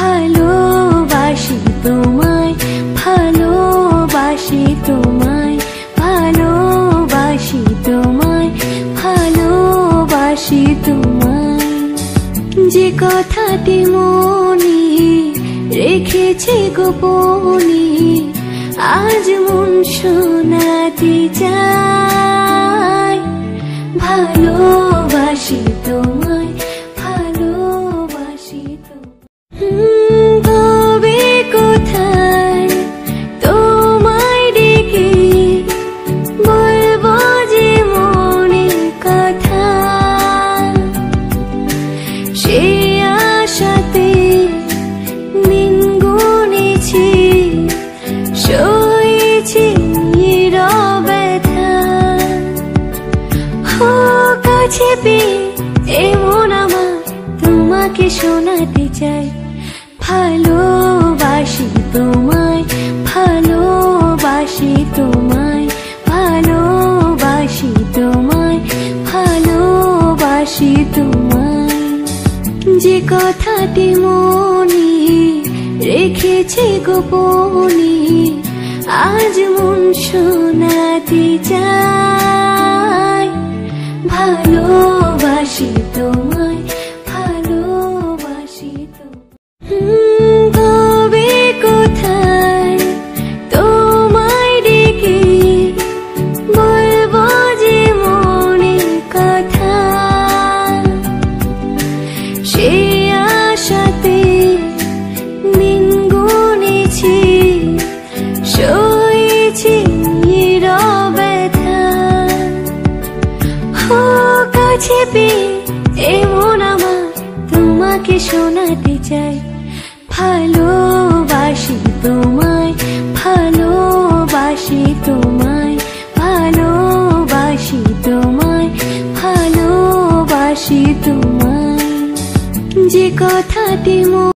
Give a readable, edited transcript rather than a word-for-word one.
ভালোবাসি তোমায়, ভালোবাসি তোমায়, ভালোবাসি তোমায়, ভালোবাসি তোমায়। যে কথাটি মনে রেখেছি গোপনে, আজ মন শোনাতে চায়। ভালোবাসি তোমায়, ভালোবাসি তোমায়। তবে কোথায় তোমায় ডেকে বলবো যে মনের কথা, সে আশাতে দিন গুনেছি, সয়েছি ব্যথা। কাছে পেয়ে এমন আমার তোমাকে শোনাতে চাই। ভালোবাসি তোমায়, ভালোবাসি তোমায়, ভালোবাসি তোমায়, ভালোবাসি তোমায়। যে কথাটি মনে রেখেছি গোপনে, আজ মন শোনাতে চায়। ভালোবাসি তোমায়, ভালোবাসি তোমায়। তবে কোথায় তোমায় ডেকে বলবো যে মনের কথা, সে আশাতে দিন গুনেছি, সয়েছি ব্যথা। কাছে পেয়ে এমন আমার তোমাকে শোনাতে চাই। ভালোবাসি তোমায়।